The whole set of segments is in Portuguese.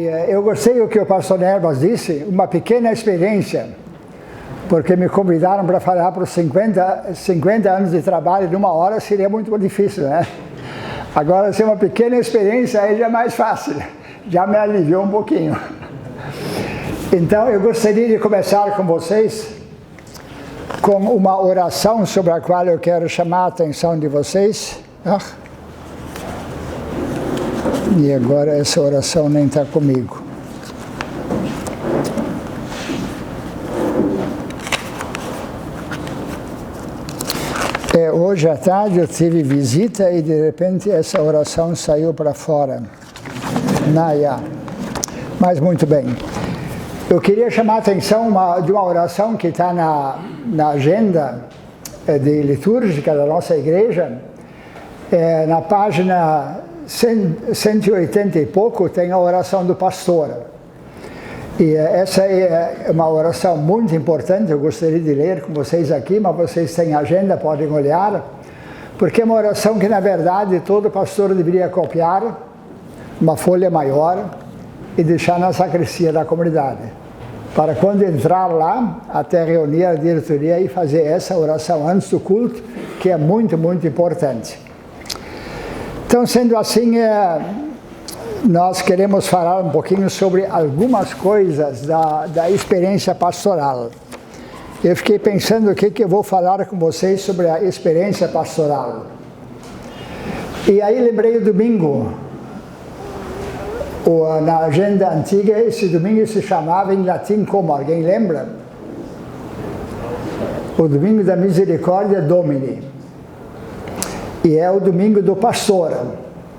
eu gostei do que o pastor Nerbas disse, uma pequena experiência, porque me convidaram para falar por 50 anos de trabalho numa hora seria muito difícil, né? Agora, se é uma pequena experiência, aí já é mais fácil, já me aliviou um pouquinho. Então, eu gostaria de começar com vocês com uma oração sobre a qual eu quero chamar a atenção de vocês. E agora essa oração nem está comigo. Hoje à tarde eu tive visita e de repente essa oração saiu para fora. Mas muito bem. Eu queria chamar a atenção de uma oração que está na agenda de litúrgica da nossa igreja. Na página 180 e pouco tem a oração do pastor. E essa é uma oração muito importante, eu gostaria de ler com vocês aqui, mas vocês têm agenda, podem olhar, porque é uma oração que, na verdade, todo pastor deveria copiar, uma folha maior, e deixar na sacristia da comunidade, para quando entrar lá, até reunir a diretoria e fazer essa oração antes do culto, que é muito, muito importante. Então, sendo assim, nós queremos falar um pouquinho sobre algumas coisas da experiência pastoral. Eu fiquei pensando o que eu vou falar com vocês sobre a experiência pastoral. E aí lembrei do domingo. Na agenda antiga, esse domingo se chamava em latim como? Alguém lembra? O domingo da Misericórdia Domini. E é o domingo do pastor,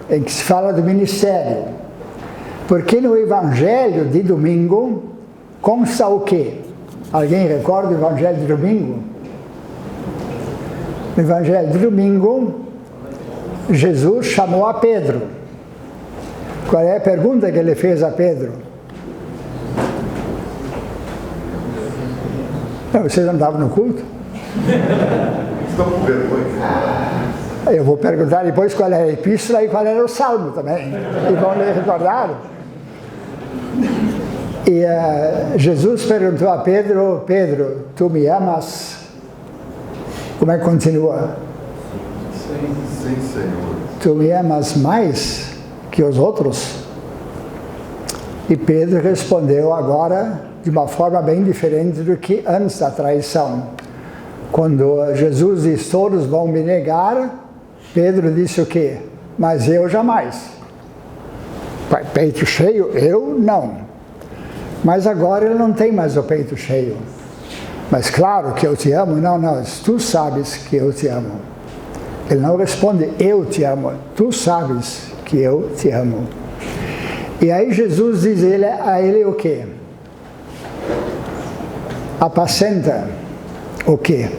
em que se fala do ministério. Porque no evangelho de domingo consta o quê? Alguém recorda o evangelho de domingo? No evangelho de domingo, Jesus chamou a Pedro. Qual é a pergunta que ele fez a Pedro? Vocês não estavam no culto? Estão com vergonha. Eu vou perguntar depois qual era a epístola e qual era o salmo também. E vão lhe recordar. E Jesus perguntou a Pedro: Pedro, tu me amas? Como é que continua? Sim, Senhor. Tu me amas mais que os outros? E Pedro respondeu agora de uma forma bem diferente do que antes da traição. Quando Jesus disse: todos vão me negar, Pedro disse o quê? Mas eu jamais. Peito cheio? Eu não. Mas agora ele não tem mais o peito cheio. Mas claro que eu te amo. Não, tu sabes que eu te amo. Ele não responde, eu te amo. Tu sabes que eu te amo. E aí Jesus diz a ele o quê? Apacenta o quê?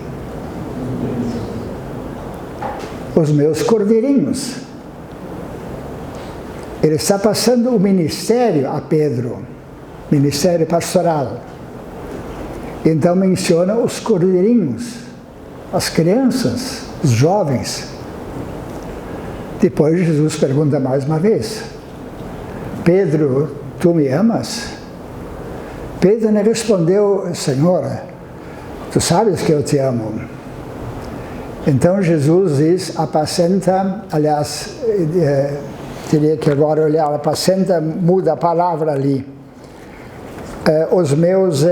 Os meus cordeirinhos. Ele está passando o ministério a Pedro, ministério pastoral. Então menciona os cordeirinhos, as crianças, os jovens. Depois Jesus pergunta mais uma vez: Pedro, tu me amas? Pedro não respondeu: Senhor, tu sabes que eu te amo. Então Jesus diz: apacenta, aliás, teria que agora olhar, apacenta, muda a palavra ali. Os meus...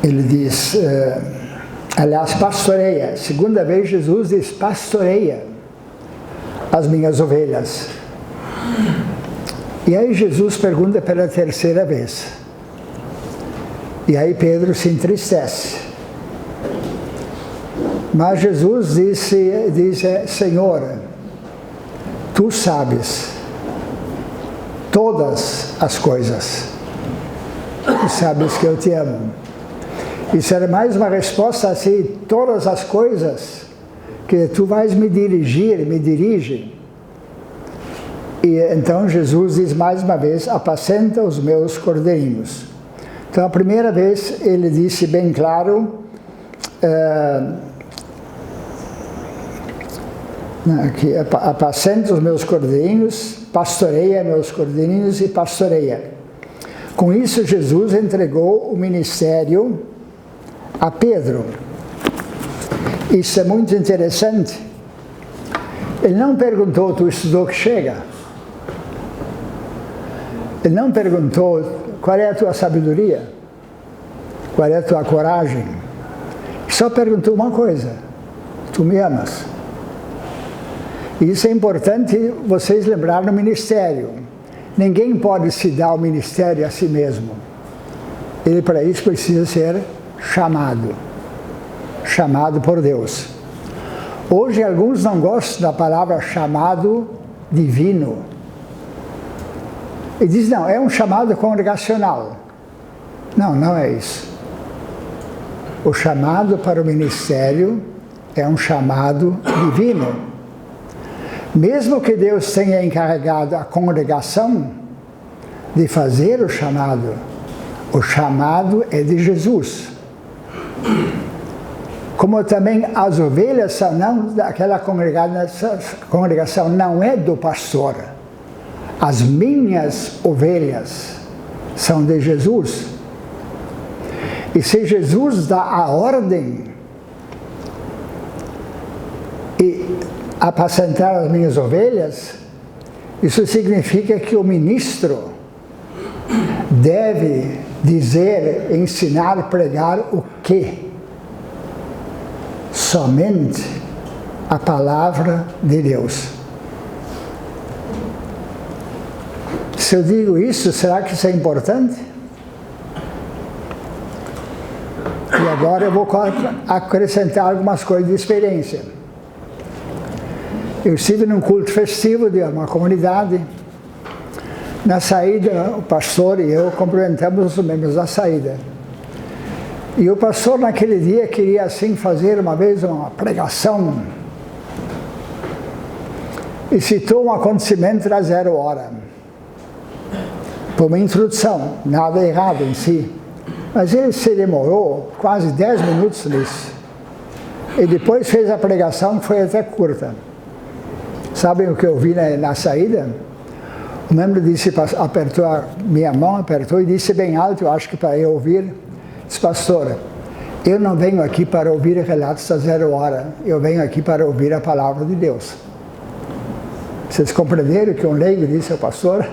ele diz, aliás, pastoreia. Segunda vez Jesus diz: pastoreia as minhas ovelhas. E aí Jesus pergunta pela terceira vez. E aí Pedro se entristece. Mas Jesus disse: Senhor, tu sabes todas as coisas. Tu sabes que eu te amo. Isso era mais uma resposta assim: todas as coisas que tu vais me dirige. E então Jesus diz mais uma vez: apacenta os meus cordeirinhos. Então a primeira vez ele disse bem claro, que apacenta os meus cordeirinhos, pastoreia meus cordeirinhos e pastoreia. Com isso, Jesus entregou o ministério a Pedro. Isso é muito interessante. Ele não perguntou, tu estudou que chega? Ele não perguntou, qual é a tua sabedoria? Qual é a tua coragem? Só perguntou uma coisa, tu me amas? E isso é importante vocês lembrarem no ministério. Ninguém pode se dar o ministério a si mesmo. Ele para isso precisa ser chamado. Chamado por Deus. Hoje alguns não gostam da palavra chamado divino. E dizem, não, é um chamado congregacional. Não, não é isso. O chamado para o ministério é um chamado divino. Mesmo que Deus tenha encarregado a congregação de fazer o chamado é de Jesus. Como também as ovelhas não daquela congregação não é do pastor. As minhas ovelhas são de Jesus. E se Jesus dá a ordem e apacentar as minhas ovelhas, isso significa que o ministro deve dizer, ensinar, pregar o quê? Somente a palavra de Deus. Se eu digo isso, será que isso é importante? E agora eu vou acrescentar algumas coisas de experiência. Eu estive num culto festivo de uma comunidade. Na saída, o pastor e eu cumprimentamos os membros da saída. E o pastor naquele dia queria assim fazer uma vez uma pregação. E citou um acontecimento da 0 hora. Foi uma introdução, nada errado em si. Mas ele se demorou quase 10 minutos nisso. E depois fez a pregação que foi até curta. Sabem o que eu vi na saída? O membro disse, apertou a minha mão, apertou e disse bem alto, eu acho que para eu ouvir, disse, pastor, eu não venho aqui para ouvir relatos da 0 hora, eu venho aqui para ouvir a palavra de Deus. Vocês compreenderam que um leigo disse ao pastor?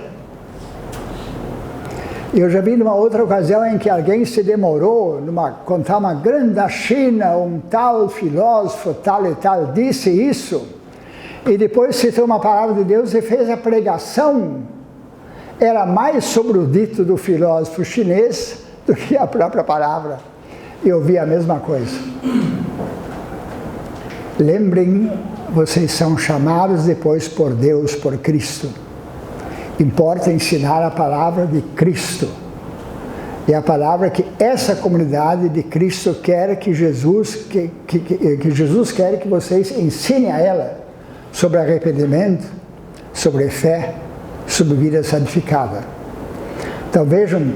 Eu já vi numa outra ocasião em que alguém se demorou contar uma grande da China, um tal filósofo, tal e tal, disse isso, e depois citou uma palavra de Deus e fez a pregação. Era mais sobre o dito do filósofo chinês do que a própria palavra. Eu vi a mesma coisa. Lembrem, vocês são chamados depois por Deus, por Cristo. Importa ensinar a palavra de Cristo. E a palavra que essa comunidade de Cristo quer que Jesus quer que vocês ensinem a ela sobre arrependimento, sobre fé, sobre vida santificada. Então vejam,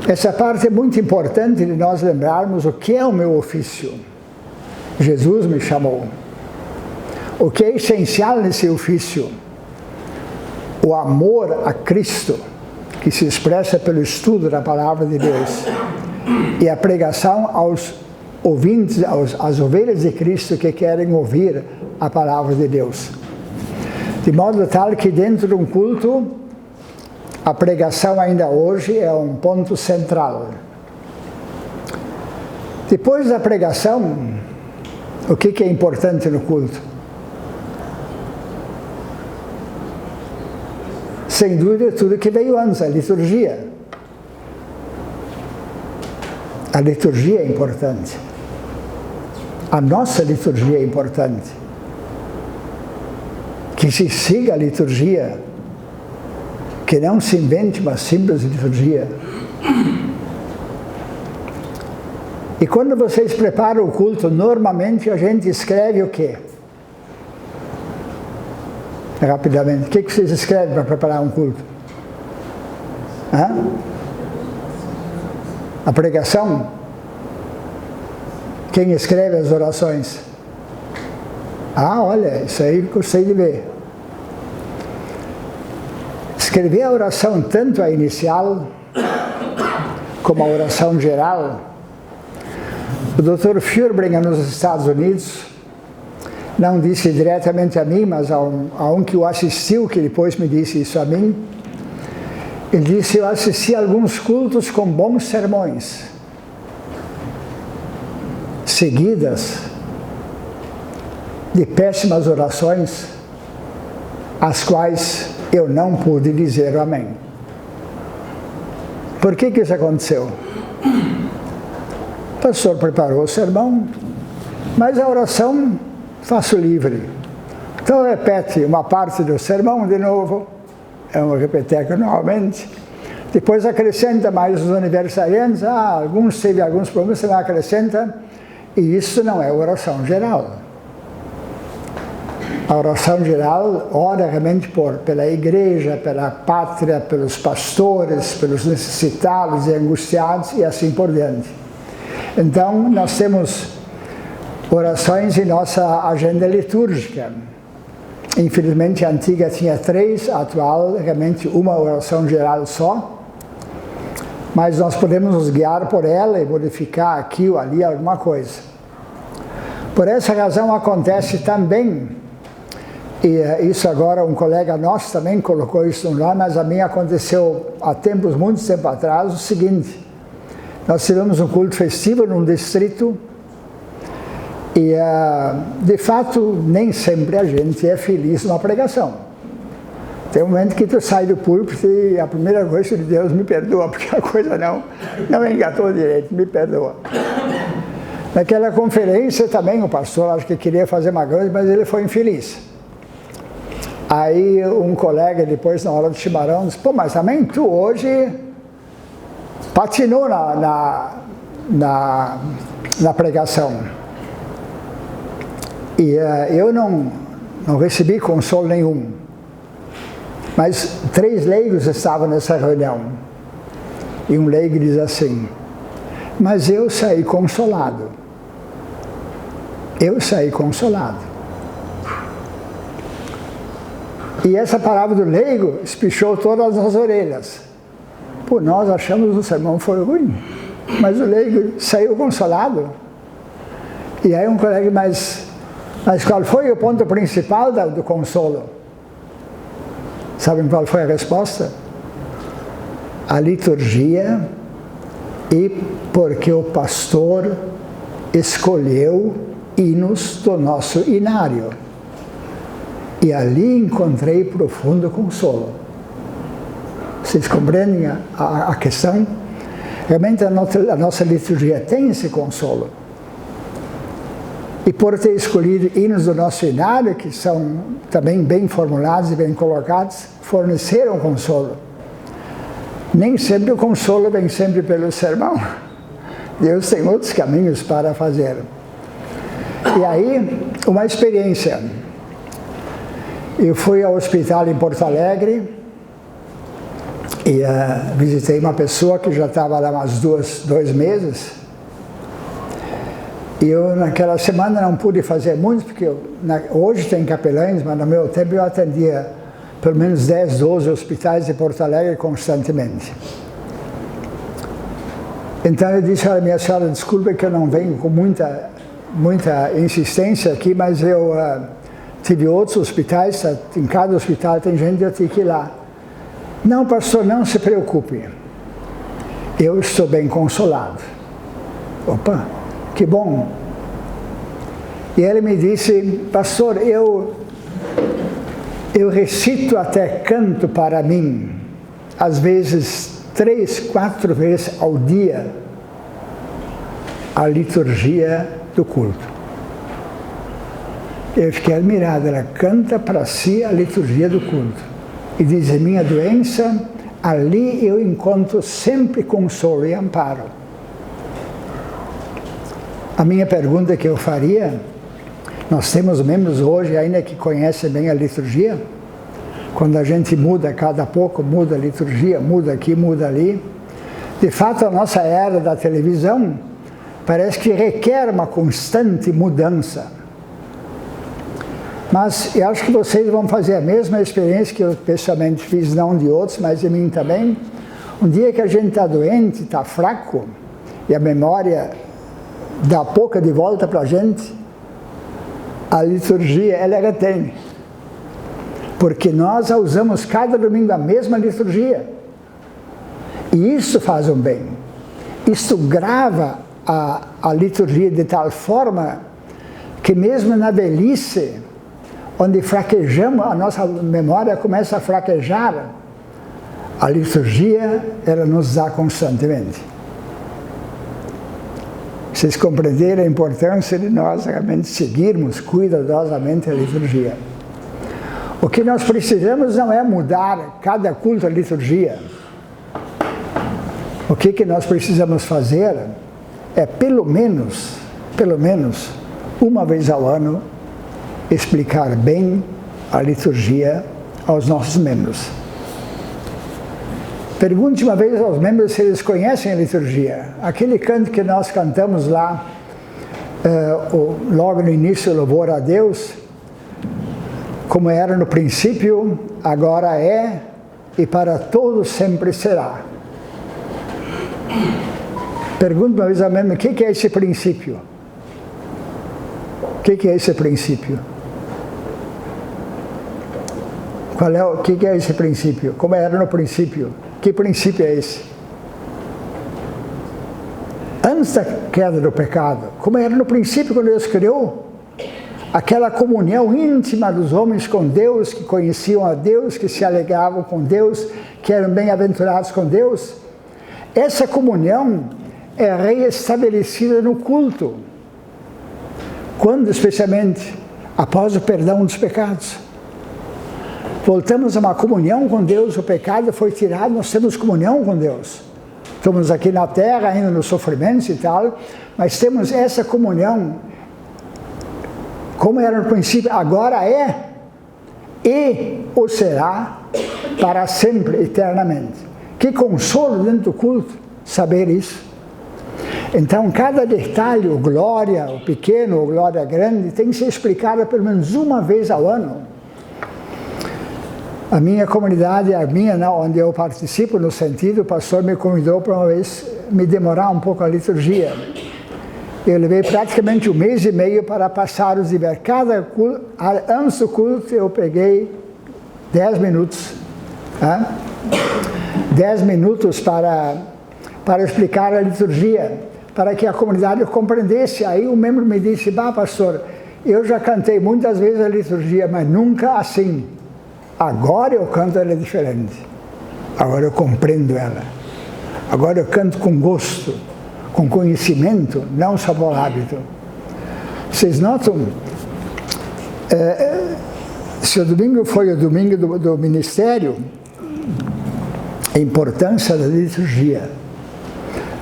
essa parte é muito importante de nós lembrarmos o que é o meu ofício. Jesus me chamou. O que é essencial nesse ofício? O amor a Cristo, que se expressa pelo estudo da palavra de Deus, e a pregação aos ouvintes, às ovelhas de Cristo que querem ouvir a palavra de Deus. De modo tal que dentro de um culto, a pregação ainda hoje é um ponto central. Depois da pregação, o que é importante no culto? Sem dúvida, tudo que veio antes, a liturgia. A liturgia é importante. A nossa liturgia é importante. Que se siga a liturgia, que não se invente uma simples liturgia. E quando vocês preparam o culto, normalmente a gente escreve o quê? Rapidamente, o que vocês escrevem para preparar um culto? A pregação? Quem escreve as orações? Ah, olha, isso aí gostei de ver. Escrever a oração, tanto a inicial como a oração geral. O Dr. Furbringer, nos Estados Unidos, não disse diretamente a mim, mas a um que o assistiu, que depois me disse isso a mim. Ele disse: eu assisti a alguns cultos com bons sermões, seguidas de péssimas orações, as quais eu não pude dizer o amém. Por que isso aconteceu? O pastor preparou o sermão, mas a oração faço livre. Então repete uma parte do sermão de novo, é um repeteco normalmente, depois acrescenta mais os aniversariantes, alguns teve alguns problemas, você acrescenta, e isso não é oração geral. A oração geral ora realmente pela igreja, pela pátria, pelos pastores, pelos necessitados e angustiados e assim por diante. Então, nós temos orações em nossa agenda litúrgica. Infelizmente, a antiga tinha 3, a atual, realmente, uma oração geral só. Mas nós podemos nos guiar por ela e modificar aqui ou ali alguma coisa. Por essa razão, acontece também, e isso agora um colega nosso também colocou isso no ar, mas a mim aconteceu há muito tempo atrás, o seguinte: nós tivemos um culto festivo num distrito e, de fato, nem sempre a gente é feliz numa pregação. Tem um momento que tu sai do púlpito e a primeira coisa é: Deus me perdoa, porque a coisa não engatou direito, me perdoa. Naquela conferência também o pastor acho que queria fazer uma coisa, mas ele foi infeliz. Aí um colega depois, na hora do chimarrão, disse: pô, mas também tu hoje patinou na pregação. E eu não recebi consolo nenhum. Mas 3 leigos estavam nessa reunião. E um leigo diz assim: mas eu saí consolado. Eu saí consolado. E essa palavra do leigo espichou todas as orelhas. Pô, nós achamos que o sermão foi ruim, mas o leigo saiu consolado. E aí um colega, mas qual foi o ponto principal do consolo? Sabem qual foi a resposta? A liturgia, e porque o pastor escolheu hinos do nosso inário. E ali encontrei profundo consolo. Vocês compreendem a questão? Realmente a nossa liturgia tem esse consolo. E por ter escolhido hinos do nosso inário, que são também bem formulados e bem colocados, forneceram consolo. Nem sempre o consolo vem sempre pelo sermão. Deus tem outros caminhos para fazer. E aí, uma experiência. Eu fui ao hospital em Porto Alegre e visitei uma pessoa que já estava lá há 2 meses. E eu, naquela semana, não pude fazer muito, porque hoje tem capelães, mas no meu tempo eu atendia pelo menos 10, 12 hospitais de Porto Alegre constantemente. Então eu disse: olha, minha senhora, desculpe que eu não venho com muita insistência aqui, mas eu tive outros hospitais, em cada hospital tem gente, eu tenho que ir lá. Não, pastor, não se preocupe. Eu estou bem consolado. Opa, que bom. E ele me disse: pastor, eu recito até canto para mim, às vezes 3, 4 vezes ao dia, a liturgia do culto. Eu fiquei admirado, ela canta para si a liturgia do culto. E diz: minha doença, ali eu encontro sempre consolo e amparo. A minha pergunta que eu faria: nós temos membros hoje ainda que conhecem bem a liturgia? Quando a gente muda, cada pouco muda a liturgia, muda aqui, muda ali. De fato, a nossa era da televisão parece que requer uma constante mudança. Mas eu acho que vocês vão fazer a mesma experiência que eu pessoalmente fiz, não de outros, mas de mim também. Um dia que a gente está doente, está fraco, e a memória dá pouca de volta para a gente, a liturgia, ela retém. Porque nós usamos cada domingo a mesma liturgia. E isso faz um bem. Isso grava a liturgia de tal forma que mesmo na velhice, onde fraquejamos, a nossa memória começa a fraquejar, a liturgia, ela nos dá constantemente. Vocês compreenderam a importância de nós realmente seguirmos cuidadosamente a liturgia. O que nós precisamos não é mudar cada culto a liturgia. O que nós precisamos fazer é pelo menos, uma vez ao ano, explicar bem a liturgia aos nossos membros. Pergunte uma vez aos membros se eles conhecem a liturgia. Aquele canto que nós cantamos lá, logo no início, louvor a Deus, como era no princípio, agora é e para todos sempre será. Pergunte uma vez ao membro, o que é esse princípio? O que é esse princípio? O que é esse princípio? Como era no princípio? Que princípio é esse? Antes da queda do pecado, como era no princípio quando Deus criou, aquela comunhão íntima dos homens com Deus, que conheciam a Deus, que se alegravam com Deus, que eram bem-aventurados com Deus, essa comunhão é reestabelecida no culto. Quando, especialmente, após o perdão dos pecados. Voltamos a uma comunhão com Deus, o pecado foi tirado, nós temos comunhão com Deus. Estamos aqui na terra, ainda nos sofrimentos e tal, mas temos essa comunhão, como era no princípio, agora é, e o será para sempre, eternamente. Que consolo dentro do culto, saber isso. Então, cada detalhe, o glória, o pequeno, o glória grande, tem que ser explicado pelo menos uma vez ao ano. A minha comunidade, onde eu participo, no sentido, o pastor me convidou para uma vez me demorar um pouco a liturgia. Eu levei praticamente 1 mês e meio para passar os dias. Cada culto, antes do culto, eu peguei 10 minutos. 10 minutos para explicar a liturgia, para que a comunidade compreendesse. Aí um membro me disse, pastor, eu já cantei muitas vezes a liturgia, mas nunca assim. Agora eu canto ela diferente. Agora eu compreendo ela. Agora eu canto com gosto, com conhecimento, não só por hábito. Vocês notam, se o domingo foi o domingo do ministério, a importância da liturgia,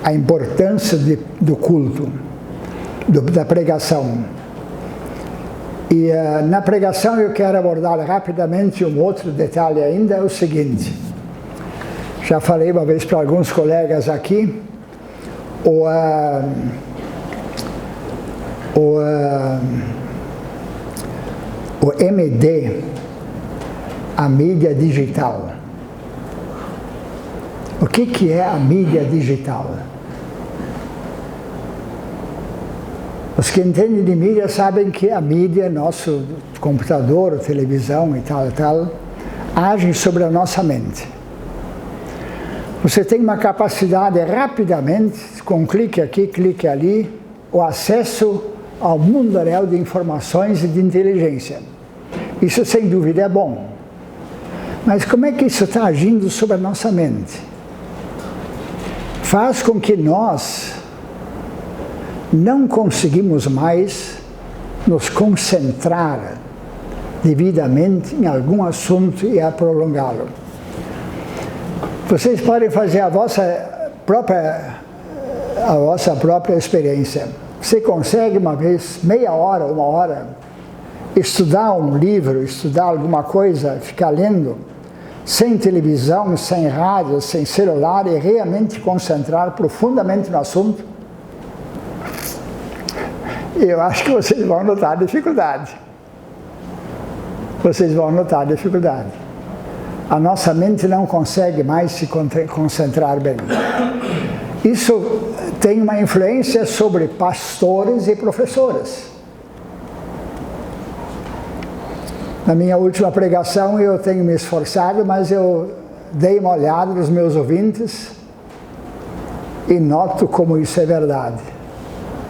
a importância do culto, da pregação. E na pregação eu quero abordar rapidamente um outro detalhe ainda, é o seguinte. Já falei uma vez para alguns colegas aqui, o MD, a mídia digital. O que é a mídia digital? Os que entendem de mídia sabem que a mídia, nosso computador, televisão e tal, agem sobre a nossa mente. Você tem uma capacidade rapidamente, com um clique aqui, clique ali, o acesso ao mundo real de informações e de inteligência. Isso sem dúvida é bom. Mas como é que isso está agindo sobre a nossa mente? Faz com que nós não conseguimos mais nos concentrar devidamente em algum assunto e a prolongá-lo. Vocês podem fazer a vossa própria experiência. Você consegue uma vez, meia hora, 1 hora, estudar um livro, estudar alguma coisa, ficar lendo, sem televisão, sem rádio, sem celular, e realmente concentrar profundamente no assunto? Eu acho que vocês vão notar dificuldade. vocês vão notar a dificuldade. A nossa mente não consegue mais se concentrar bem. Isso tem uma influência sobre pastores e professores. Na minha última pregação eu tenho me esforçado, mas eu dei uma olhada nos meus ouvintes e noto como isso é verdade.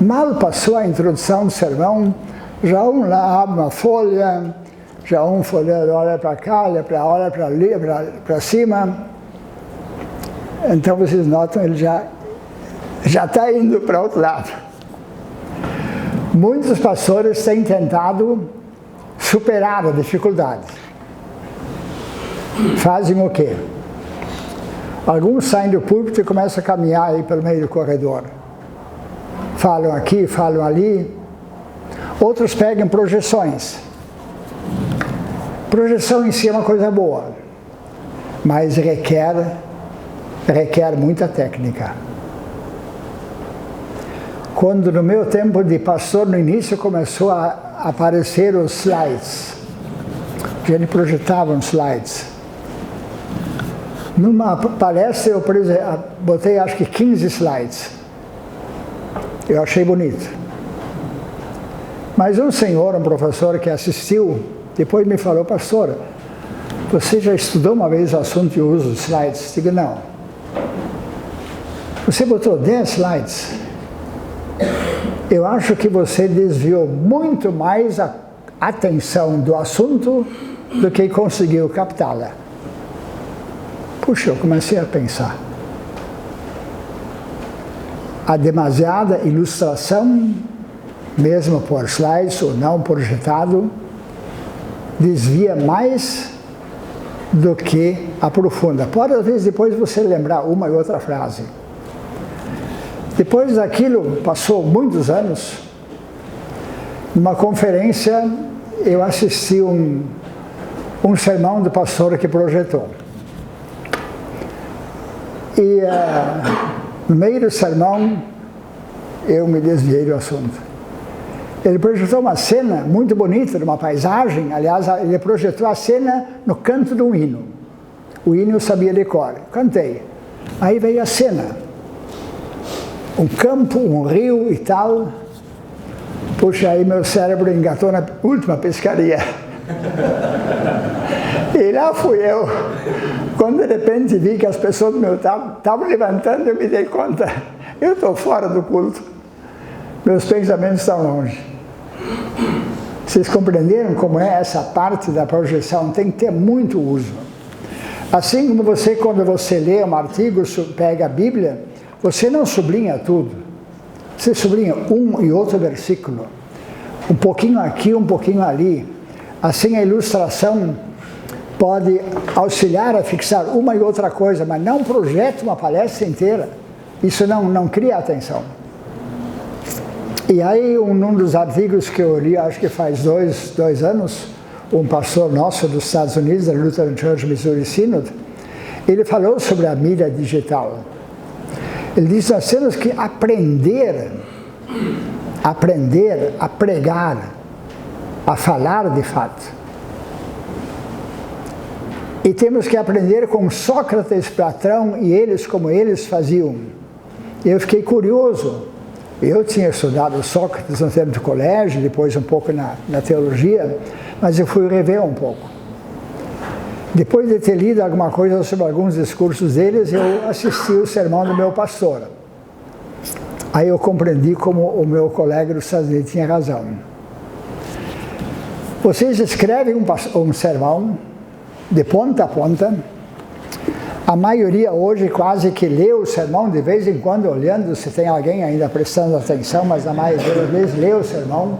Mal passou a introdução do sermão, já um lá abre uma folha, já um folheiro olha para cá, olha para ali, para cima. Então vocês notam, ele já está indo para outro lado. Muitos pastores têm tentado superar a dificuldade. Fazem o quê? Alguns saem do púlpito e começam a caminhar aí pelo meio do corredor. Falam aqui, falam ali. Outros pegam projeções. Projeção em si é uma coisa boa, mas requer muita técnica. Quando no meu tempo de pastor, no início começou a aparecer os slides, a gente projetava uns slides. Numa palestra eu botei acho que 15 slides. Eu achei bonito. Mas um senhor, um professor que assistiu, depois me falou: pastor, você já estudou uma vez o assunto e o uso dos slides? Digo, não. Você botou 10 slides. Eu acho que você desviou muito mais a atenção do assunto do que conseguiu captá-la. Puxa, eu comecei a pensar. A demasiada ilustração, mesmo por slides ou não projetado, desvia mais do que aprofunda. Pode, às vezes, depois você lembrar uma e outra frase. Depois daquilo, passou muitos anos, numa conferência, eu assisti um sermão do pastor que projetou. E no meio do sermão, eu me desviei do assunto. Ele projetou uma cena muito bonita, de uma paisagem. Aliás, ele projetou a cena no canto de um hino. O hino eu sabia de cor. Cantei. Aí veio a cena. Um campo, um rio e tal. Puxa, aí meu cérebro engatou na última pescaria. E lá fui eu. Quando de repente vi que as pessoas do meu estavam levantando, eu me dei conta. Eu estou fora do culto. Meus pensamentos estão longe. Vocês compreenderam como é essa parte da projeção? Tem que ter muito uso. Assim como você, quando você lê um artigo, pega a Bíblia, você não sublinha tudo. Você sublinha um e outro versículo. Um pouquinho aqui, um pouquinho ali. Assim a ilustração pode auxiliar a fixar uma e outra coisa, mas não projeta uma palestra inteira. Isso não cria atenção. E aí, num dos artigos que eu li, acho que faz dois anos, um pastor nosso dos Estados Unidos, da Lutheran Church Missouri Synod, ele falou sobre a mídia digital. Ele disse: nós temos que aprender a pregar, a falar de fato. E temos que aprender com Sócrates, Platão e eles, como eles faziam. Eu fiquei curioso. Eu tinha estudado Sócrates no tempo de colégio, depois um pouco na teologia, mas eu fui rever um pouco. Depois de ter lido alguma coisa sobre alguns discursos deles, eu assisti o sermão do meu pastor. Aí eu compreendi como o meu colega dos Estados Unidos tinha razão. Vocês escrevem um sermão de ponta a ponta. A maioria hoje quase que lê o sermão, de vez em quando olhando se tem alguém ainda prestando atenção, mas a maioria das vezes lê o sermão.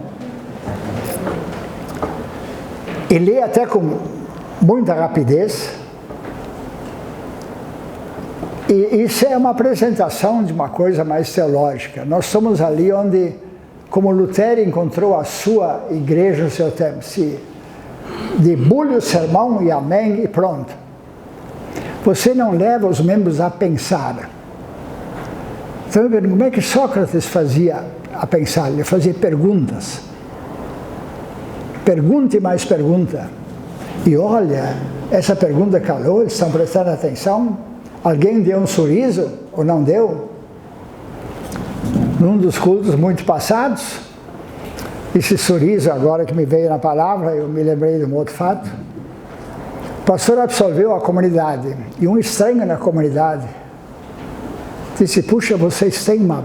E lê até com muita rapidez. E isso é uma apresentação de uma coisa mais teológica. Nós somos ali onde, como Lutero encontrou a sua igreja no seu tempo, se debulha o sermão e amém e pronto. Você não leva os membros a pensar. Então, como é que Sócrates fazia a pensar? Ele fazia perguntas. Pergunta e mais pergunta. E olha, essa pergunta calou, eles estão prestando atenção? Alguém deu um sorriso ou não deu? Num dos cultos muito passados, esse sorriso, agora que me veio na palavra, eu me lembrei de um outro fato. O pastor absolveu a comunidade, e um estranho na comunidade disse: puxa, vocês têm uma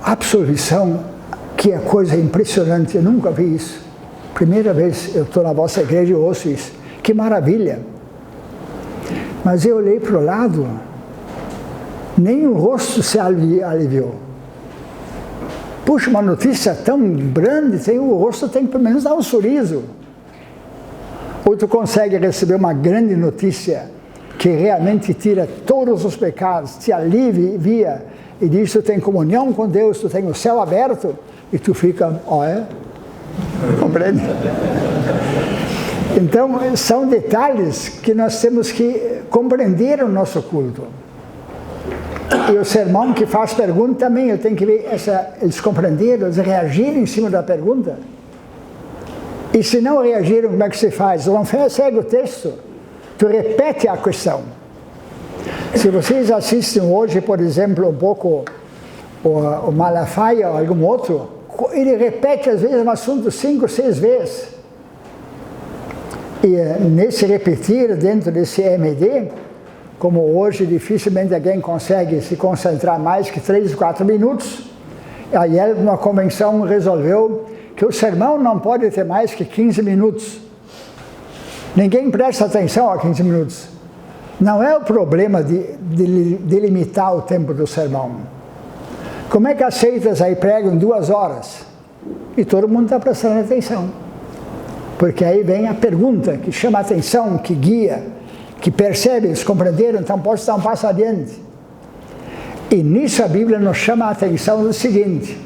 absolvição que é coisa impressionante, eu nunca vi isso. Primeira vez eu estou na vossa igreja e ouço isso. Que maravilha! Mas eu olhei para o lado, nem o rosto se aliviou. Puxa, uma notícia tão grande, o rosto tem que pelo menos dar um sorriso. Ou tu consegue receber uma grande notícia que realmente tira todos os pecados, te alivia e diz que tu tem comunhão com Deus, tu tem o céu aberto e tu fica, olha, compreende? Então, são detalhes que nós temos que compreender no nosso culto. E o sermão que faz pergunta também, eu tenho que ver eles compreenderam, eles reagirem em cima da pergunta. E se não reagiram, como é que se faz? Não segue o texto, tu repete a questão. Se vocês assistem hoje, por exemplo, um pouco o Malafaia ou algum outro, ele repete às vezes um assunto 5, 6 vezes. E nesse repetir, dentro desse MD, como hoje dificilmente alguém consegue se concentrar mais que 3, 4 minutos, aí ele, numa convenção, resolveu que o sermão não pode ter mais que 15 minutos. Ninguém presta atenção a 15 minutos. Não é o problema de limitar o tempo do sermão. Como é que as seitas aí pregam 2 horas? E todo mundo está prestando atenção. Porque aí vem a pergunta que chama a atenção, que guia, que percebe, eles compreenderam, então pode dar um passo adiante. E nisso a Bíblia nos chama a atenção do seguinte: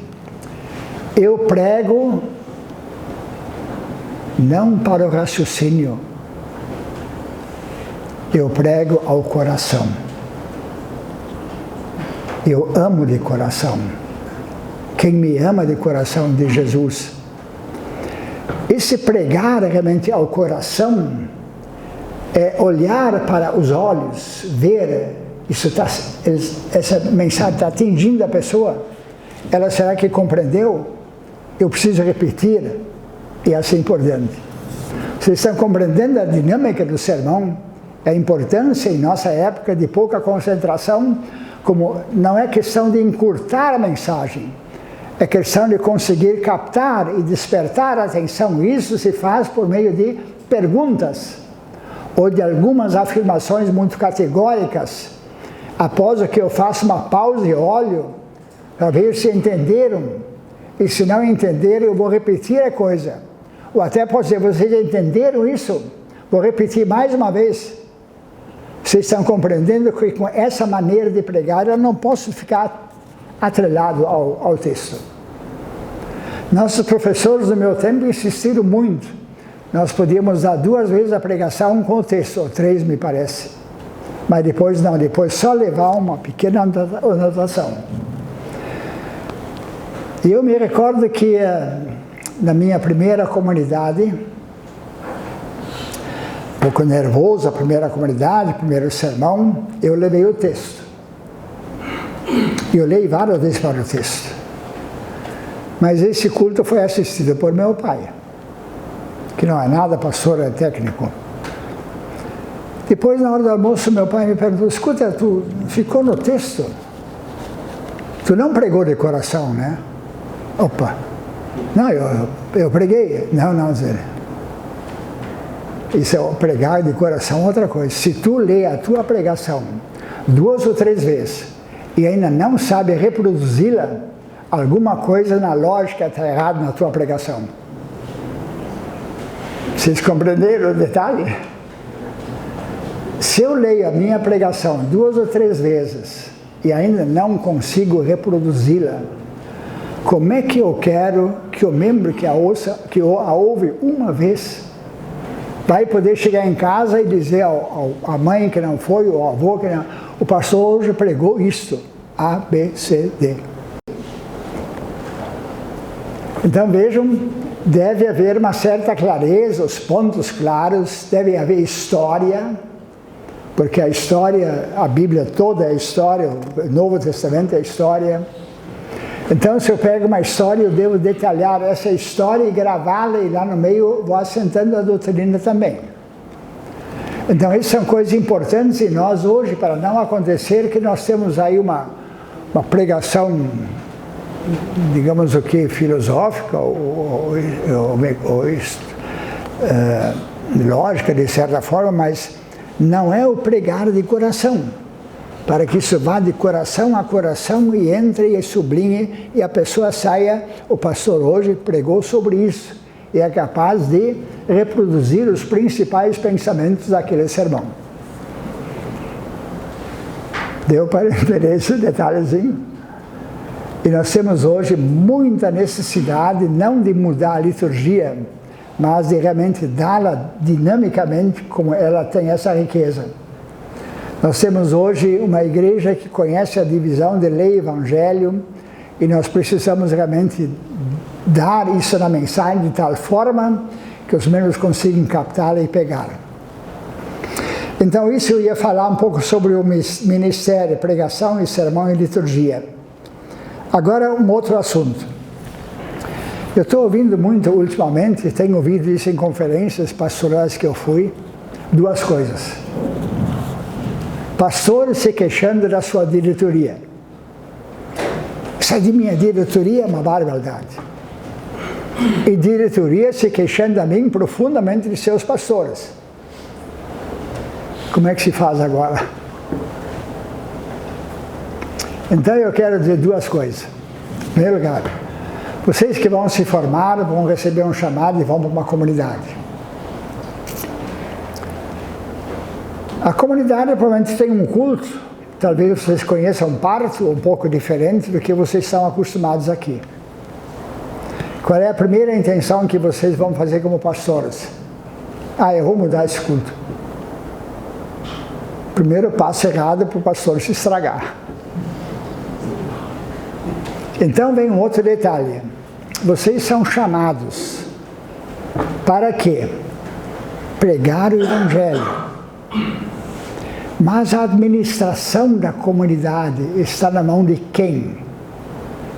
eu prego não para o raciocínio, eu prego ao coração. Eu amo de coração. Quem me ama de coração de Jesus. Esse pregar realmente ao coração é olhar para os olhos, ver, essa mensagem está atingindo a pessoa, ela será que compreendeu? Eu preciso repetir, e assim por diante. Vocês estão compreendendo a dinâmica do sermão? A importância em nossa época de pouca concentração, como não é questão de encurtar a mensagem, é questão de conseguir captar e despertar a atenção. Isso se faz por meio de perguntas, ou de algumas afirmações muito categóricas, após que eu faço uma pausa e olho, para ver se entenderam, e se não entenderam, eu vou repetir a coisa. Ou até pode dizer: vocês entenderam isso? Vou repetir mais uma vez. Vocês estão compreendendo que com essa maneira de pregar, eu não posso ficar atrelado ao texto. Nossos professores do meu tempo insistiram muito. Nós podíamos dar 2 vezes a pregação com o texto, ou 3 me parece. Mas depois não, depois só levar uma pequena anotação. E eu me recordo que na minha primeira comunidade, um pouco nervoso, a primeira comunidade, primeiro sermão, eu levei o texto. E eu olhei várias vezes para o texto. Mas esse culto foi assistido por meu pai, que não é nada pastor, é técnico. Depois, na hora do almoço, meu pai me perguntou: escuta, tu ficou no texto? Tu não pregou de coração, né? Opa! Não, eu preguei. Não, Zé. Isso é pregar de coração, outra coisa. Se tu lê a tua pregação 2 ou 3 vezes e ainda não sabe reproduzi-la, alguma coisa na lógica está errada na tua pregação. Vocês compreenderam o detalhe? Se eu leio a minha pregação 2 ou 3 vezes e ainda não consigo reproduzi-la, como é que eu quero que o membro que a ouve uma vez vai poder chegar em casa e dizer à mãe que não foi, ou ao avô que não, o pastor hoje pregou isto, A, B, C, D. Então vejam deve haver uma certa clareza, os pontos claros, deve haver história, porque a história, a Bíblia toda é história, o Novo Testamento é história. Então, se eu pego uma história, eu devo detalhar essa história e gravá-la, e lá no meio vou assentando a doutrina também. Então, isso são coisas importantes em nós hoje, para não acontecer que nós temos aí uma pregação, digamos o que, filosófica ou lógica, de certa forma, mas não é o pregar de coração, para que isso vá de coração a coração e entre e sublinhe, e a pessoa saia, o pastor hoje pregou sobre isso, e é capaz de reproduzir os principais pensamentos daquele sermão. Deu para entender esse detalhezinho? E nós temos hoje muita necessidade, não de mudar a liturgia, mas de realmente dá-la dinamicamente, como ela tem essa riqueza. Nós temos hoje uma igreja que conhece a divisão de lei e evangelho, e nós precisamos realmente dar isso na mensagem de tal forma que os membros consigam captá-la e pegar. Então, isso eu ia falar um pouco sobre o ministério, pregação e sermão e liturgia. Agora, um outro assunto. Eu estou ouvindo muito ultimamente, tenho ouvido isso em conferências pastorais que eu fui, duas coisas. Pastores se queixando da sua diretoria. Essa de minha diretoria é uma barbaridade. E diretoria se queixando a mim profundamente de seus pastores. Como é que se faz agora? Então eu quero dizer duas coisas. Em primeiro lugar, vocês que vão se formar, vão receber um chamado e vão para uma comunidade. A comunidade provavelmente tem um culto, talvez vocês conheçam parte, um pouco diferente do que vocês estão acostumados aqui. Qual é a primeira intenção que vocês vão fazer como pastores? Eu vou mudar esse culto. Primeiro passo errado para o pastor se estragar. Então vem um outro detalhe. Vocês são chamados para quê? Pregar o Evangelho. Mas a administração da comunidade está na mão de quem?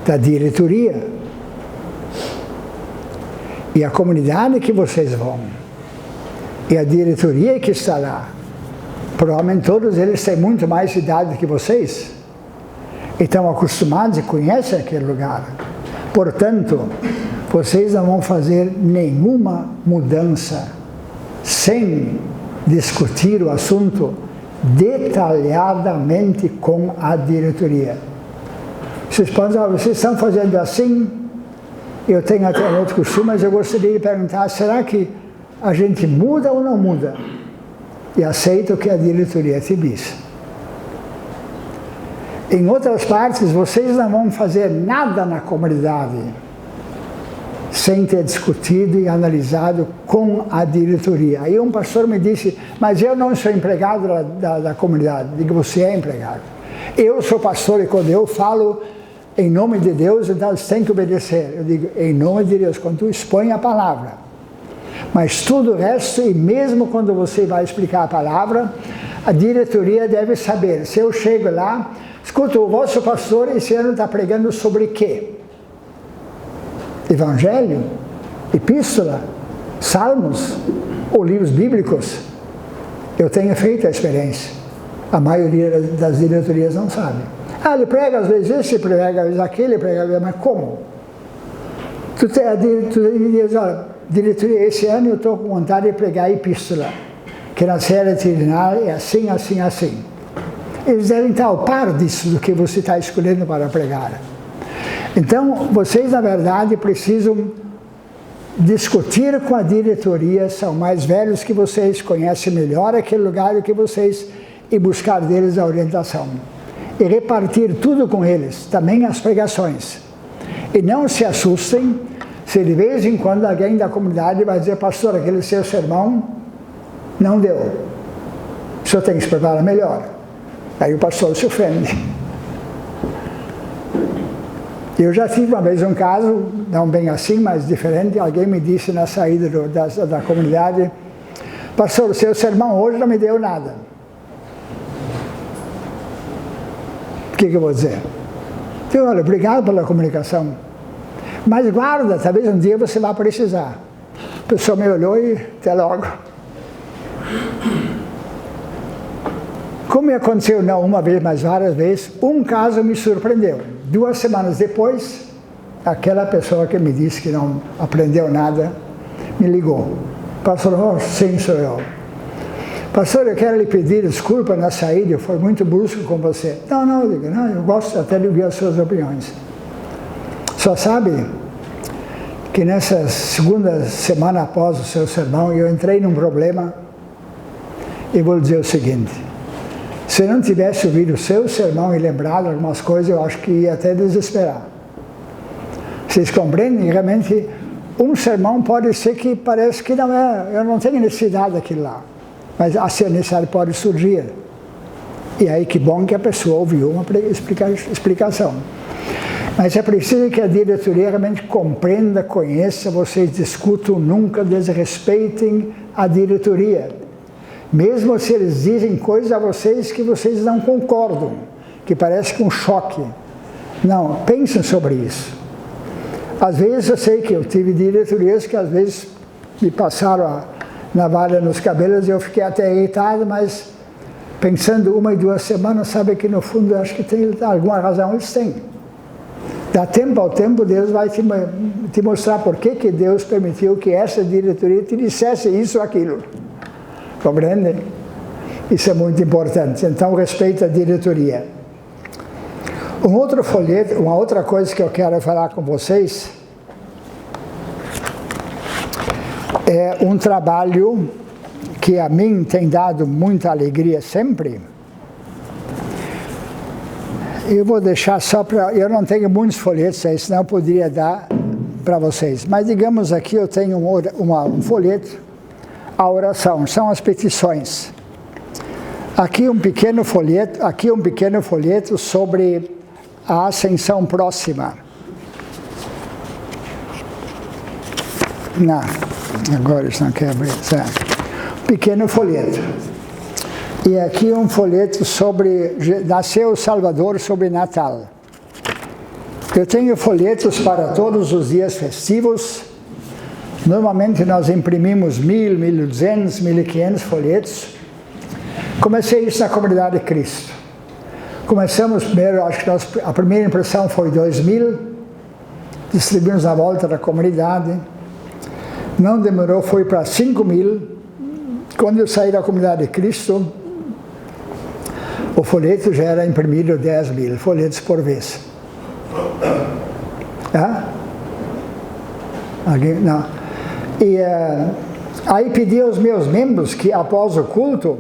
Da diretoria. E a comunidade que vocês vão, e a diretoria que está lá, provavelmente todos eles têm muito mais idade que vocês, e estão acostumados e conhecem aquele lugar. Portanto, vocês não vão fazer nenhuma mudança sem discutir o assunto detalhadamente com a diretoria. Vocês podem dizer, vocês estão fazendo assim? Eu tenho até um outro costume, mas eu gostaria de perguntar, será que a gente muda ou não muda? E aceita o que a diretoria te diz. Em outras partes, vocês não vão fazer nada na comunidade sem ter discutido e analisado com a diretoria. Aí um pastor me disse, mas eu não sou empregado da comunidade. Digo, você é empregado. Eu sou pastor e quando eu falo em nome de Deus, então você tem que obedecer. Eu digo, em nome de Deus, quando tu expõe a palavra. Mas tudo o resto, e mesmo quando você vai explicar a palavra, a diretoria deve saber. Se eu chego lá, escuta, o vosso pastor esse ano está pregando sobre quê? Evangelho? Epístola? Salmos? Ou livros bíblicos? Eu tenho feito a experiência. A maioria das diretorias não sabe. Ele prega às vezes esse, prega às vezes aquele, prega às vezes, mas como? Tu diz, olha, diretoria, esse ano eu estou com vontade de pregar a epístola, que na série trinal é assim, assim, assim. Eles devem estar ao par disso, do que você está escolhendo para pregar. Então, vocês, na verdade, precisam discutir com a diretoria, são mais velhos que vocês, conhecem melhor aquele lugar do que vocês, e buscar deles a orientação. E repartir tudo com eles, também as pregações. E não se assustem se de vez em quando alguém da comunidade vai dizer, pastor, aquele seu sermão não deu. O senhor tem que se preparar melhor. Aí o pastor se ofende. Eu já tive uma vez um caso, não bem assim, mas diferente. Alguém me disse na saída da comunidade: pastor, o seu sermão hoje não me deu nada. O que eu vou dizer? Então, olha, obrigado pela comunicação. Mas guarda, talvez um dia você vá precisar. A pessoa me olhou e até logo. Como aconteceu não uma vez, mas várias vezes, um caso me surpreendeu. 2 semanas depois, aquela pessoa que me disse que não aprendeu nada, me ligou. Pastor, sim, sou eu. Pastor, eu quero lhe pedir desculpa na saída, eu fui muito brusco com você. Não, eu gosto até de ouvir as suas opiniões. Só sabe que nessa segunda semana após o seu sermão, eu entrei num problema e vou lhe dizer o seguinte: se eu não tivesse ouvido o seu sermão e lembrado algumas coisas, eu acho que ia até desesperar. Vocês compreendem? Realmente, um sermão pode ser que parece que não é, eu não tenho necessidade daquilo lá. Mas a ser necessário pode surgir. E aí que bom que a pessoa ouviu uma explicação. Mas é preciso que a diretoria realmente compreenda, conheça, vocês discutam, nunca desrespeitem a diretoria. Mesmo se eles dizem coisas a vocês que vocês não concordam, que parece que um choque. Não, pensem sobre isso. Às vezes eu sei que eu tive diretorias que às vezes me passaram a navalha nos cabelos e eu fiquei até irritado, mas pensando 1 e 2 semanas, sabe que no fundo eu acho que tem alguma razão, eles têm. Da tempo ao tempo, Deus vai te mostrar por que Deus permitiu que essa diretoria te dissesse isso ou aquilo. Compreende? Isso é muito importante. Então, respeita a diretoria. Um outro folheto, uma outra coisa que eu quero falar com vocês é um trabalho que a mim tem dado muita alegria sempre. Eu vou deixar só para... Eu não tenho muitos folhetos aí, senão eu poderia dar para vocês. Mas digamos aqui eu tenho um folheto, a oração, são as petições. Aqui um pequeno folheto sobre a ascensão próxima. Não, agora isso não quer abrir. Pequeno folheto. E aqui um folheto sobre Nasceu o Salvador, sobre Natal. Eu tenho folhetos para todos os dias festivos. Normalmente nós imprimimos 1.000, 1.200, 1.500 folhetos. Comecei isso na Comunidade de Cristo. Começamos primeiro, acho que a primeira impressão foi 2.000. Distribuímos na volta da comunidade. Não demorou, foi para 5.000. Quando eu saí da Comunidade de Cristo, o folheto já era imprimido 10.000 folhetos por vez. Alguém? Não. E aí pedi aos meus membros que após o culto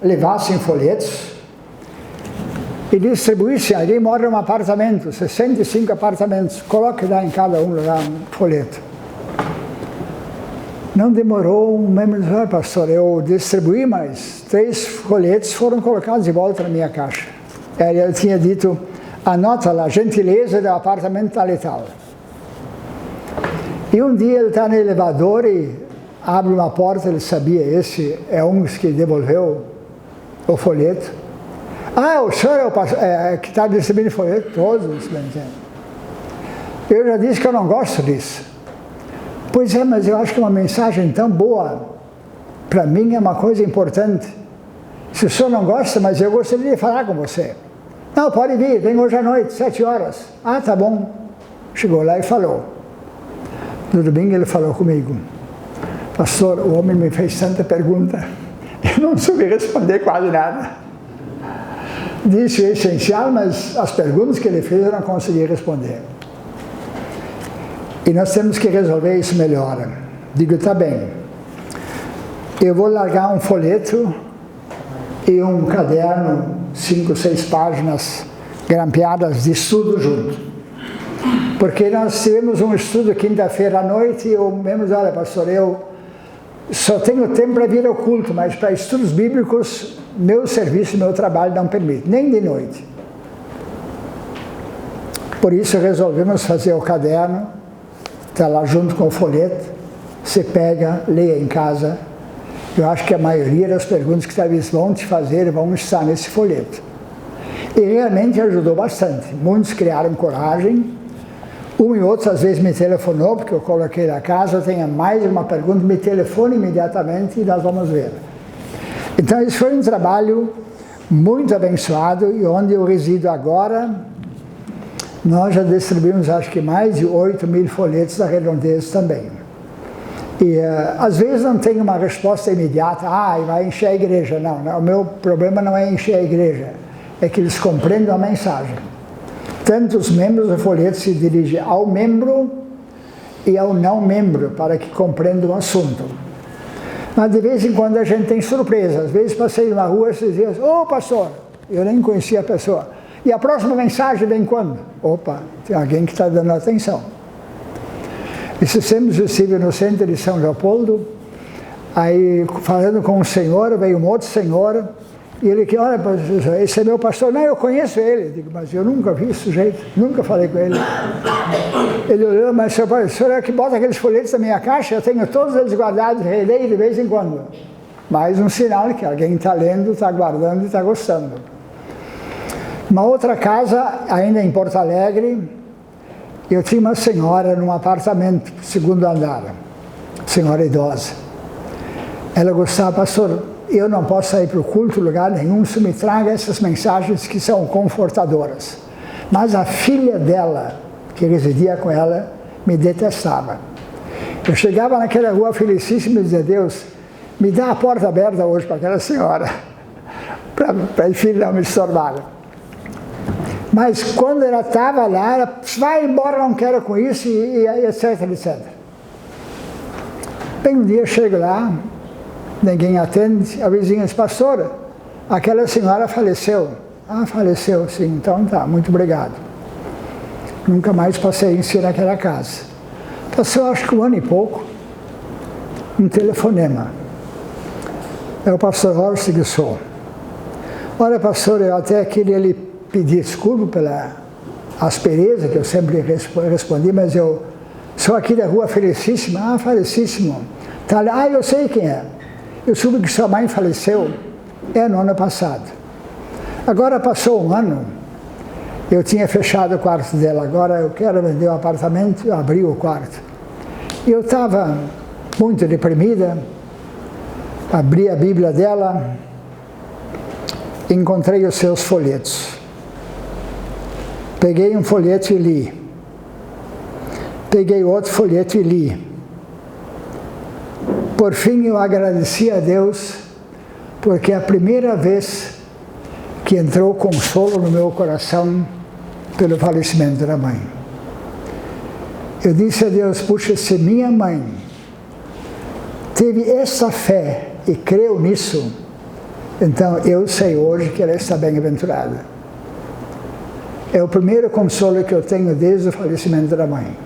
levassem folhetos e distribuíssem. Alguém mora em um apartamento, 65 apartamentos, coloque lá em cada um lá um folheto. Não demorou, um membro disse: olha, pastor, eu distribuí, mas 3 folhetos foram colocados de volta na minha caixa. Aí eu tinha dito: anota lá, gentileza do apartamento tal e tal. E um dia ele está no elevador e abre uma porta, ele sabia, esse é um que devolveu o folheto. Ah, o senhor é o pastor, que está distribuindo folheto? Todos. Eu já disse que eu não gosto disso. Pois é, mas eu acho que uma mensagem tão boa, para mim é uma coisa importante. Se o senhor não gosta, mas eu gostaria de falar com você. Não, pode vir, vem hoje à noite, 7 horas. Ah, tá bom. Chegou lá e falou. No domingo ele falou comigo: pastor, o homem me fez tanta pergunta, eu não soube responder quase nada. Disse o essencial, mas as perguntas que ele fez eu não consegui responder. E nós temos que resolver isso melhor. Digo, tá bem. Eu vou largar um folheto e um caderno, 5, 6 páginas grampeadas de estudo junto. Porque nós tivemos um estudo quinta-feira à noite e eu mesmo disse: olha, pastor, eu só tenho tempo para vir ao culto, mas para estudos bíblicos, meu serviço, meu trabalho não permite, nem de noite. Por isso resolvemos fazer o caderno, está lá junto com o folheto, você pega, lê em casa. Eu acho que a maioria das perguntas que talvez vão te fazer vão estar nesse folheto. E realmente ajudou bastante. Muitos criaram coragem. Um e outro às vezes me telefonou, porque eu coloquei na casa, tenha mais uma pergunta, me telefone imediatamente e nós vamos ver. Então isso foi um trabalho muito abençoado, e onde eu resido agora, nós já distribuímos acho que mais de 8.000 folhetos da Redondeza também. E às vezes não tem uma resposta imediata, vai encher a igreja. Não, o meu problema não é encher a igreja, é que eles compreendam a mensagem. Tanto os membros do folheto se dirigem ao membro e ao não membro, para que compreendam o assunto. Mas de vez em quando a gente tem surpresa. Às vezes passei na rua esses dias, pastor, eu nem conhecia a pessoa. E a próxima mensagem vem quando? Opa, tem alguém que está dando atenção. Esses tempos eu estive no centro de São Leopoldo, aí falando com um senhor, veio um outro senhor, e ele que, olha, esse é meu pastor. Não, eu conheço ele. Eu digo, mas eu nunca vi esse sujeito, nunca falei com ele. Ele olhou, mas o senhor é que bota aqueles folhetos na minha caixa? Eu tenho todos eles guardados, releio de vez em quando. Mais um sinal que alguém está lendo, está guardando e está gostando. Uma outra casa, ainda em Porto Alegre, eu tinha uma senhora num apartamento, segundo andar, senhora idosa. Ela gostava, pastor, eu não posso sair para o culto, lugar nenhum, se me traga essas mensagens que são confortadoras. Mas a filha dela, que residia com ela, me detestava. Eu chegava naquela rua felicíssima e dizia, Deus, me dá a porta aberta hoje para aquela senhora, para a filha não me estorbar. Mas quando ela estava lá, ela vai embora, não quero com isso, e etc, etc. Bem, um dia eu chego lá, ninguém atende, a vizinha diz, pastora, aquela senhora faleceu. Faleceu, sim, então tá, muito obrigado. Nunca mais passei em si naquela casa. Passou acho que 1 ano e pouco, um telefonema. É o pastor Horst que sou. Olha, pastor, eu até queria lhe pedir desculpa pela aspereza que eu sempre respondi, mas eu sou aqui da rua Felicíssima. Felicíssimo. Tá lá, eu sei quem é. Eu soube que sua mãe faleceu no ano passado. Agora passou 1 ano, eu tinha fechado o quarto dela, agora eu quero vender o apartamento, eu abri o quarto. E eu estava muito deprimida, abri a Bíblia dela, encontrei os seus folhetos. Peguei um folheto e li. Peguei outro folheto e li. Por fim, eu agradeci a Deus, porque é a primeira vez que entrou consolo no meu coração pelo falecimento da mãe. Eu disse a Deus, puxa, se minha mãe teve essa fé e creu nisso, então eu sei hoje que ela está bem-aventurada. É o primeiro consolo que eu tenho desde o falecimento da mãe.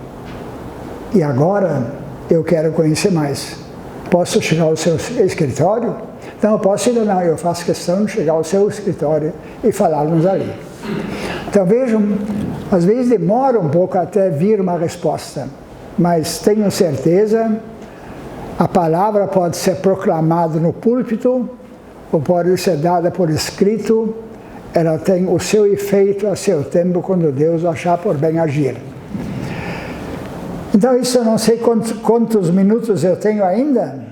E agora eu quero conhecer mais. Posso chegar ao seu escritório? Não, eu posso ir, não, eu faço questão de chegar ao seu escritório e falarmos ali. Então vejam, às vezes demora um pouco até vir uma resposta, mas tenho certeza, a palavra pode ser proclamada no púlpito, ou pode ser dada por escrito, ela tem o seu efeito a seu tempo, quando Deus achar por bem agir. Então isso eu não sei quantos minutos eu tenho ainda.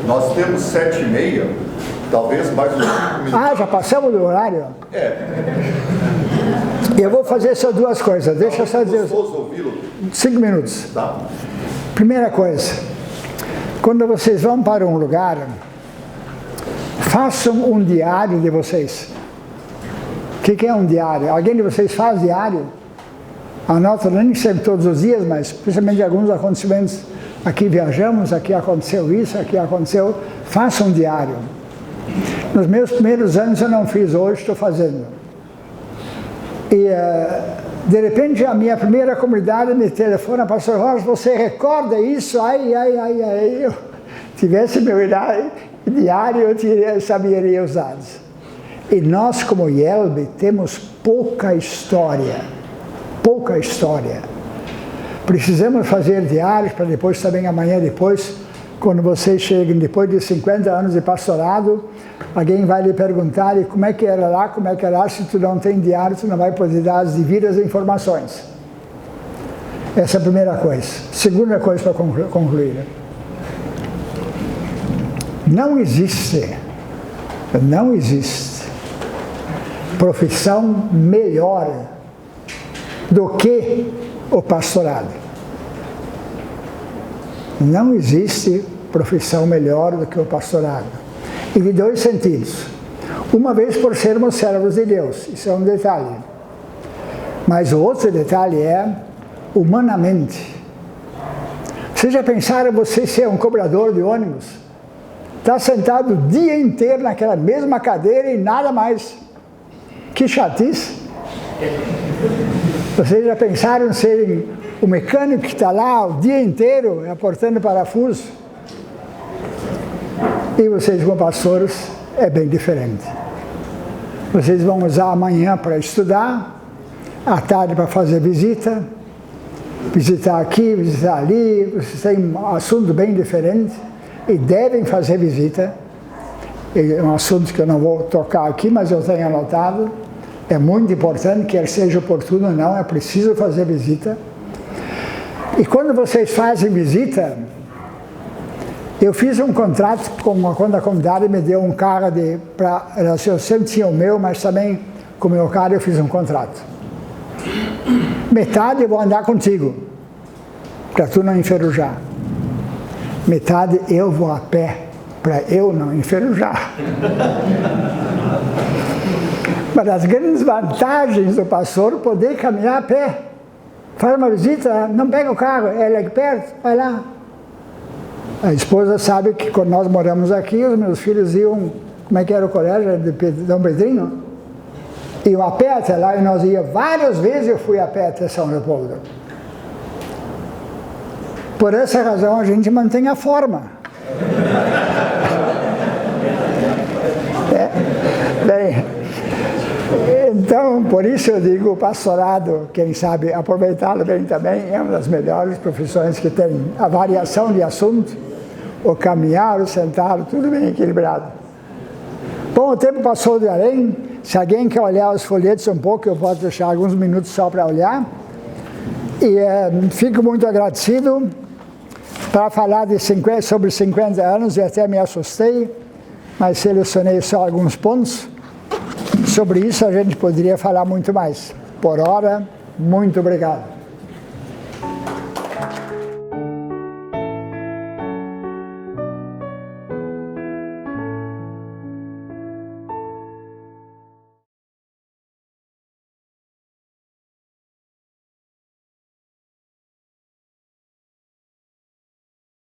Nós temos 7h30, talvez mais uns 5 minutos. Já passamos do horário? Eu vou fazer só 2 coisas, deixa eu só dizer. 5 minutos. Tá. Primeira coisa, quando vocês vão para um lugar, façam um diário de vocês. O que é um diário? Alguém de vocês faz diário? Anota, nem sempre todos os dias, mas principalmente alguns acontecimentos. Aqui viajamos, aqui aconteceu isso, aqui aconteceu. Faça um diário. Nos meus primeiros anos eu não fiz, hoje estou fazendo. E de repente a minha primeira comunidade me telefona, pastor Horst, você recorda isso? Eu tivesse meu idade, diário eu saberia usá-los. E nós, como IELB, temos pouca história. Pouca história. Precisamos fazer diários para depois também, amanhã depois, quando vocês cheguem depois de 50 anos de pastorado, alguém vai lhe perguntar, e como é que era lá, se tu não tem diário, tu não vai poder dar as devidas informações. Essa é a primeira coisa. Segunda coisa para concluir. Não existe profissão melhor do que o pastorado. Não existe profissão melhor do que o pastorado. E de dois sentidos. Uma vez por sermos servos de Deus, isso é um detalhe. Mas o outro detalhe é, humanamente. Vocês já pensaram você ser um cobrador de ônibus? Está sentado o dia inteiro naquela mesma cadeira e nada mais. Que chatice! Vocês já pensaram em serem o mecânico que está lá o dia inteiro aportando parafuso? E vocês, como pastores, é bem diferente. Vocês vão usar a manhã para estudar, à tarde para fazer visita, visitar aqui, visitar ali. Vocês têm um assunto bem diferente e devem fazer visita. É um assunto que eu não vou tocar aqui, mas eu tenho anotado. É muito importante, quer seja oportuno ou não, é preciso fazer visita. E quando vocês fazem visita, eu fiz um contrato quando a comunidade me deu um carro eu sempre tinha o meu, mas também com o meu carro eu fiz um contrato. Metade eu vou andar contigo, para tu não enferrujar. Metade eu vou a pé, para eu não enferrujar. Uma das grandes vantagens do pastor é poder caminhar a pé. Faz uma visita, não pega o carro, é ali perto, vai lá. A esposa sabe que quando nós moramos aqui, os meus filhos iam, como é que era o colégio de Dom Pedrinho? Iam a pé até lá e nós íamos, várias vezes eu fui a pé até São Leopoldo. Por essa razão a gente mantém a forma. Bem, então, por isso eu digo, o pastorado, quem sabe aproveitá-lo bem também, é uma das melhores profissões que tem. A variação de assunto, o caminhar, o sentar, tudo bem equilibrado. Bom, o tempo passou de além. Se alguém quer olhar os folhetos um pouco, eu posso deixar alguns minutos só para olhar. E fico muito agradecido para falar sobre 50 anos, e até me assustei, mas selecionei só alguns pontos. Sobre isso a gente poderia falar muito mais. Por hora, muito obrigado.